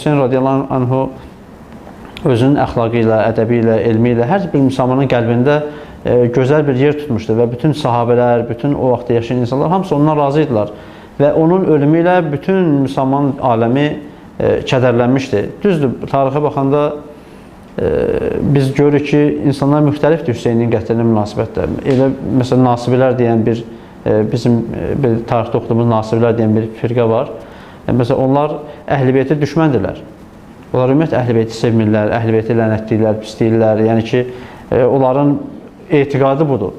Hüseyn radiyallahu anhu özünün əxlaqı ilə, ədəbi ilə, elmi ilə hər bir müsəlmanın qəlbində gözəl bir yer tutmuşdu və bütün sahabələr, bütün o vaxtda yaşayan insanlar hamısı ondan razı idilər və onun ölümü ilə bütün müsəlman aləmi kədərlənmişdi. Düzdür, tarixə baxanda biz görürük ki, insanlar müxtəlifdir Hüseynin qətlinə münasibətdə. Elə məsələn Nasibilər deyən bizim tarixdə oxuduğumuz Nasibilər deyən bir firqə var. Məsələn, onlar Əhl-i-Beytə düşməndirlər. Onlar ümumiyyətlə Əhl-i-Beyti sevmirlər, Əhl-i-Beyti lənətləyirlər, pisləyirlər. Yəni ki, onların etiqadı budur.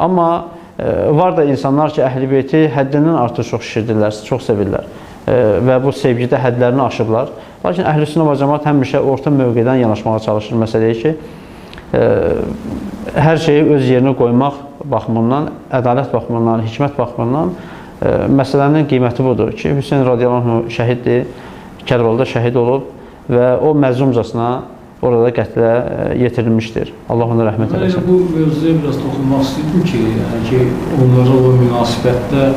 Amma var da insanlar ki, Əhl-i-Beyti həddindən artıq çox şişirdirlər, çox sevirlər və bu sevgidə hədlərini aşıblar. Lakin Əhl-i-Sünnə və Cəmaət həmişə orta mövqedən yanaşmağa çalışır məsələyə ki, hər şeyi öz yerinə qoymaq baxımından, ədalət baxımından, hikmət baxımından məsələnin qiyməti budur ki, Hüseyn radiyallahu anh şəhiddir, Kərbalada şəhid olub və o məzlumcasına orada qətlə yetirilmişdir. Allah ona rəhmət eləsin. Bu mövzuya biraz toxunmaq istəyirdim ki, onlara o münasibətdə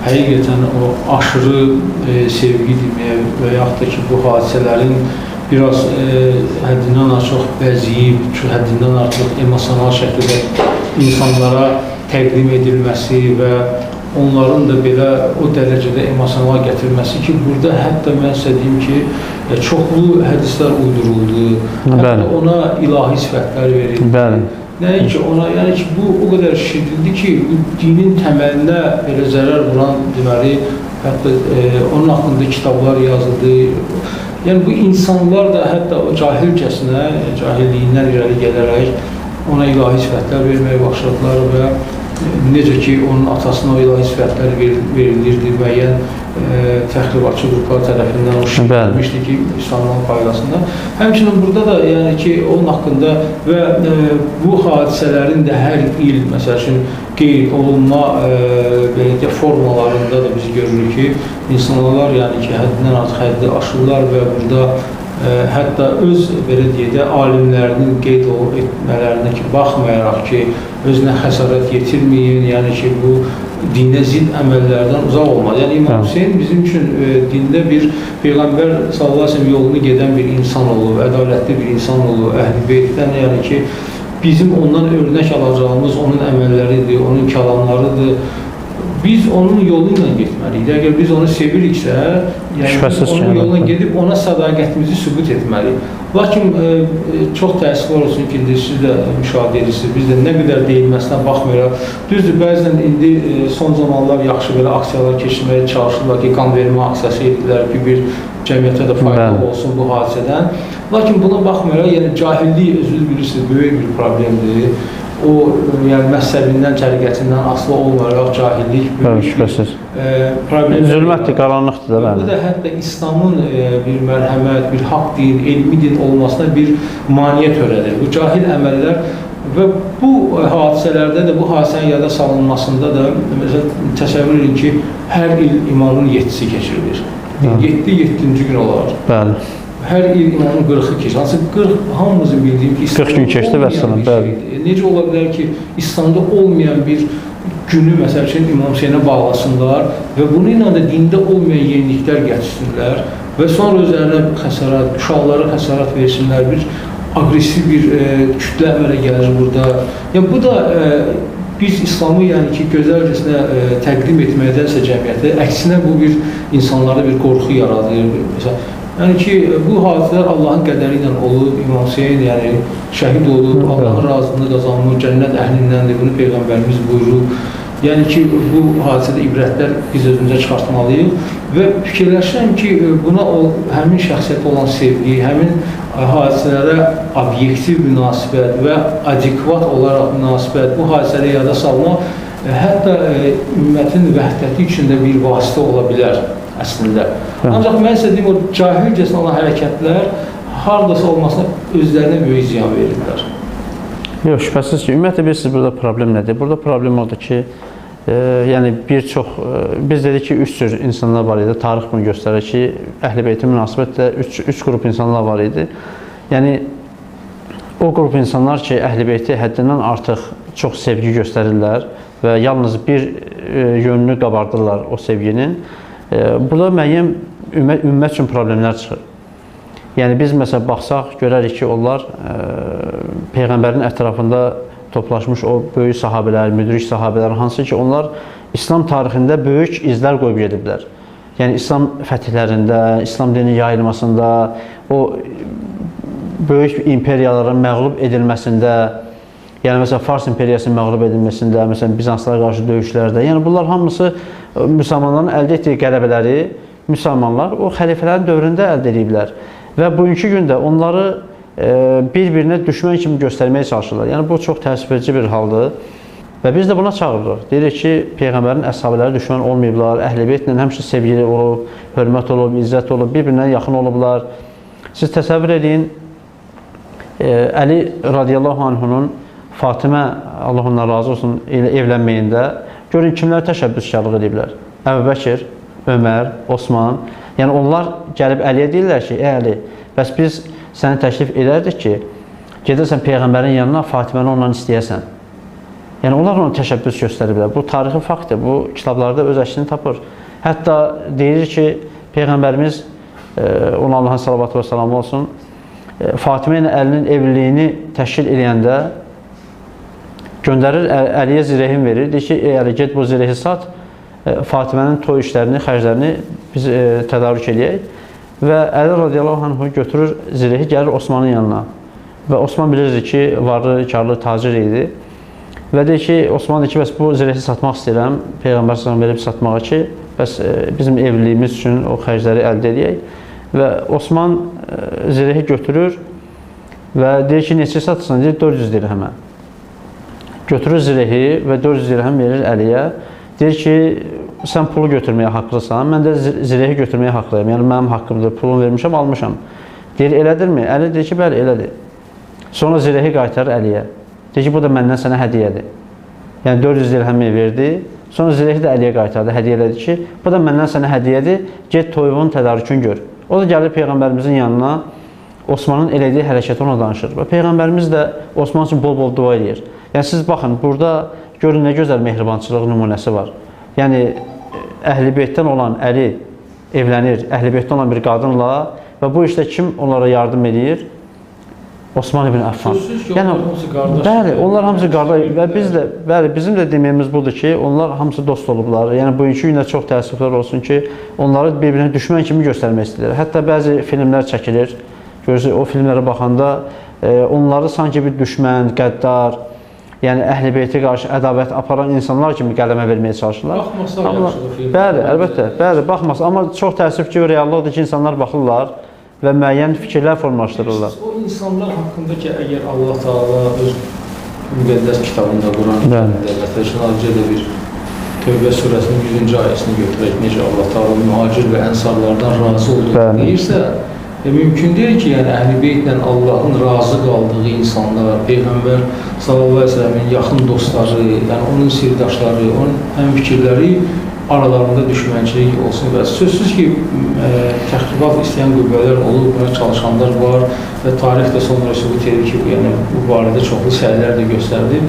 həqiqətən o aşırı sevgi demək və yaxud da ki, bu hadisələrin biraz həddindən artıq bəziyib, həddindən artıq emosional şəkildə insanlara təqdim edilməsi və onların da belə o dərəcədə emosional gətirməsi ki, burada hətta mən sizə deyim ki, çoxlu hədislər uyduruldu, hətta ona ilahi sifətlər verildi. Nəinki ona, yəni ki, bu o qədər şişirdildi ki, dinin təməlinə belə zərər vuran deməli, hətta onun haqqında kitablar yazıldı. Yəni bu insanlar da hətta o cahilcəsinə, cahilliyindən irəli gələrək ona ilahi sifətlər verməyə başladılar və necə ki, onun atasına o ilahi sifətlər verilirdi, müəyyən təxribatçı qruplar tərəfindən o şişirilmişdi ki, İslamın paylasında. Həmçinin burada da, yəni ki, onun haqqında və bu hadisələrin də hər il, məsəl üçün, qeyd olunma formalarında da biz görürük ki, insanlar, yəni ki, həddindən artıq həddi aşırlar və burada hətta öz, belə deyək də, alimlərinin qeyd etmələrinə ki, baxmayaraq ki, özünə xəsarət yetirməyin, yəni ki, bu dinə zidd əməllərdən uzaq olmalı. Yəni İmam Hüseyin bizim üçün dində bir Peyğəmbər sallallahu əleyhi və səlləm yolunu gedən bir insan olub, ədalətli bir insan olub, Əhl-i Beytdən, yəni ki, bizim ondan örnək alacağımız onun əməlləridir, onun kəlamlarıdır. Biz onun yolu ilə getməliyik. Əgər biz onu seviriksə, yəni onun yoluna gedib ona sədaqətimizi sübut etməliyik. Lakin çox təəssüflər olsun ki, siz də müşahidə edirsiniz, biz də nə qədər deyilməsinə baxmayaraq, düzdür, bəzən indi son zamanlar yaxşı belə aksiyalar keçirməyə çalışırlar ki, qan vermə aksiyası edirlər ki, bir cəmiyyətə də faydalı olsun bu hadisədən. Lakin buna baxmayaraq, yəni cahillik, özünüz bilirsiniz, böyük bir problemdir. O, yəni məzhəbindən, təriqətindən asılı olmayaraq cahillik böyük bir problemdir. Zülmətdir, qaranlıqdır da bəli. Bu da hətta İslamın bir mərhəmət, bir haqq din, elmi din olmasına bir maniyə törədir. Bu cahil əməllər və bu hadisələrdə də, bu hadisənin yada salınmasında da, məsələn, təsəvvür edin ki, hər il imamın 7-si keçirilir. 7-7-ci gün olar. Bəli. Hər il imamın 40-ı keçir. Hansı 40, hamımızın bildiyim ki, 40 gün keçdi və səlam, bəli. Necə ola bilər ki, İslamda olmayan bir günü, məsəl üçün, İmam Hüseynə bağlasınlar və bununla da dində olmayan yeniliklər gətirsinlər və sonra özlərinə xəsarət, uşaqlara xəsarət versinlər, bir aqressiv bir kütlə əmələ gəlir burada. Yəni, bu da biz İslamı, yəni ki, gözəlcəsinə təqdim etməkdənsə cəmiyyətə, əksinə bu bir insanlarda bir qorxu yaradır. Məsələn, yəni ki, bu hadisələr Allahın qədəri ilə olub, İmam Hüseyin yəni şəhid olub, Allahın razılığını qazanmış, cənnət əhlindəndir, bunu Peyğəmbərimiz buyurub. Yəni ki, bu hadisədə ibrətlər biz özümüzə çıxartmalıyıq və fikirləşirəm ki, buna həmin şəxsiyyətə olan sevgi, həmin hadisələrə obyektiv münasibət və adekvat olaraq münasibət, bu hadisələri yada salmaq hətta ümmətin vəhdəti üçün də bir vasitə ola bilər əslində. Ancaq mən sizə deyim, o cahilcəsinə olan hərəkətlər haradasa olmasına özlərinə böyük ziyan verirlər. Yox, şübhəsiz ki, ümumiyyətlə bilirsiniz, burada problem nədir? Burada problem odur ki, yəni bir çox, biz dedik ki, 3 cür insanlar var idi, tarix bunu göstərir ki, Əhl-i Beytə münasibətlə 3 qrup insanlar var idi. Yəni, o qrup insanlar ki, Əhl-i Beyti həddindən artıq çox sevgi göstərirlər və yalnız bir yönünü qabardırlar o sevginin. Burada müəyyən ümmət üçün problemlər çıxır. Yəni biz məsələn baxsaq görərik ki, onlar peyğəmbərin ətrafında toplaşmış o böyük sahabelər, müdrik sahabelər hansı ki, onlar İslam tarixində böyük izlər qoyub gediblər. Yəni İslam fətihlərində, İslam dininin yayılmasında, o böyük imperiyaların məğlub edilməsində, yəni məsələn Fars imperiyasının məğlub edilməsində, məsələn Bizanslara qarşı döyüşlərdə, yəni bunlar hamısı müsəlmanların əldə etdiyi qələbələri müsəlmanlar o xəlifələrin dövründə əldə ediblər və bugünkü gündə onları bir-birinə düşmən kimi göstərməyə çalışırlar. Yəni bu çox təəssüfücü bir haldır və biz də buna çağırırıq. Deyirik ki, peyğəmbərin əshabələri düşmən olmayıblar, əhl-i-beytlə həmişə sevgili olub, hörmət olub, izzət olub, bir-birinə yaxın olublar. Siz təsəvvür edin, Əli radiyallahu anhunun Fatimə, Allah ondan razı olsun, ilə evlənməyində görün kimlər təşəbbüskarlıq ediblər. Əbu Bəkir, Ömər, Osman. Yəni onlar gəlib Əliyə deyirlər ki, Əli, bəs biz səni təklif edərdik ki, gedəsən peyğəmbərin yanına, Fatiməni ondan istəyəsən. Yəni onlar ona təşəbbüs göstəriblər. Bu tarixi faktdır, bu kitablarda öz əksini tapır. Hətta deyilir ki, peyğəmbərimiz, ona Allahın salavatı və salamı olsun, Fatimə ilə Əlinin evliliyini təşkil edəndə göndərir, Əliyə zirəhin verir. Deyir ki, Əli, get bu zirəhi sat, Fatimənin toy işlərini, xərclərini biz tədarük edək. Və Əli radiyallahu anhu götürür zirəhi, gəlir Osmanın yanına. Və Osman bilirdi ki, varlı, karlı, tacir idi. Və deyir ki, Osman deyir ki, bəs bu zirəhi satmaq istəyirəm, Peyğəmbər sallallahu verib satmağa ki, bəs bizim evliliyimiz üçün o xərcləri əldə edək. Və Osman zirəhi götürür və deyir ki, neçə satırsan? Deyir, 400 dirhəmə. Götürür zirəhi və 400 dirhəm verir Əliyə. Deyir ki, sən pulu götürməyə haqlısan, mən də zirəhi götürməyə haqlıyam. Yəni, mənim haqqımdır, pulumu vermişəm, almışam. Deyir, elədirmi? Əli deyir ki, bəli, elədir. Sonra zirəhi qaytarır Əliyə. Deyir ki, bu da məndən sənə hədiyyədir. Yəni, 400 dirhəmi verdi. Sonra zirəhi də Əliyə qaytardı, hədiyyə elədi ki, bu da məndən sənə hədiyyədir, get toyuğun tədarükünü gör. O da gəlir Peyğəmbərimizin yanına, Osmanın elədiyi hərəkəti ona danışır. Və Peyğəmbərimiz də Osman üçün bol-bol dua edir. Yəni, siz baxın, burada görün nə gözəl mehribançılıq nümunəsi var. Yəni, Əhl-i-Beytdən olan Əli evlənir, Əhl-i-Beytdən olan bir qadınla və bu işdə kim onlara yardım edir? Osman ibn Affan. Yəni, bəli, onlar hamısı qardaş və biz də, bəli, bizim də deməyimiz budur ki, onlar hamısı dost olublar. Yəni, bugünkü gündə çox təəssüflər olsun ki, onları bir-birinə düşmən kimi göstərmək istəyirlər. Hətta bəzi filmlər çəkilir, görürsünüz, o filmlərə baxanda onları sanki bir düşmən, qəddar, yəni Əhl-i-Beyti qarşı ədavət aparan insanlar kimi qələmə verməyə çalışırlar. Baxmasa yaxşıdır film. Bəli, əlbəttə, bəli, baxmasa. Amma çox təəssüf ki, reallıqdır ki, insanlar baxırlar və müəyyən fikirlər formalaşdırırlar. O insanlar haqqında ki, əgər Allah Taala öz müqəddəs kitabında, Quran-ı Kərimdə bir Tövbə surəsinin 100-cü ayəsini götürək, necə Allah Taala mühacir və ənsarlardan razı olduğunu deyirsə, mümkün deyil ki, yəni Əhl-i-Beytlə Allahın razı qaldığı insanlar, Peyğəmbər sallallahu əleyhi və səlləmin yaxın dostları, yəni onun sirdaşları, onun həmfikirləri aralarında düşmənçilik olsun və sözsüz ki, təxribat istəyən qüvvələr olub, buna çalışanlar var və tarix də sonra sübut edir ki, yəni bu barədə çoxlu səylər də göstərdi.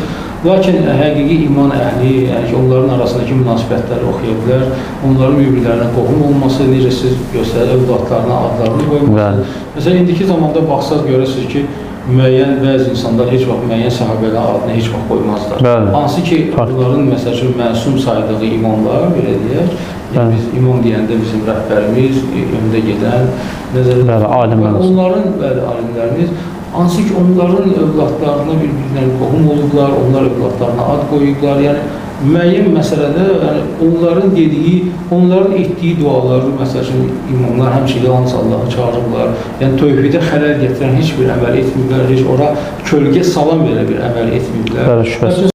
Lakin həqiqi iman əhli, yəni ki, onların arasındakı münasibətləri oxuya bilər, onların bir-birlərinə qohum olması, necə siz göstərir, övladlarına adlarını qoyması. Məsələn, indiki zamanda baxsaq görürsünüz ki, müəyyən bəzi insanlar heç vaxt müəyyən səhabələr adını heç vaxt qoymazlar. Hansı ki, bunların məsəl üçün məsum saydığı imamlar, belə deyək, biz imam deyəndə bizim rəhbərimiz, öndə gedən, onların alimlərimiz, hansı ki, onların övladlarına bir-birlərinə qohum olublar, onlar övladlarına ad qoyublar, yəni müəyyən məsələdə onların dediyi, onların etdiyi duaları, məsəl üçün, imamlar həmişə yalnız Allahı çağırırlar, yəni tövhidə xələl gətirən heç bir əməl etməyiblər, heç ora kölgə salan belə bir əməl etməyiblər.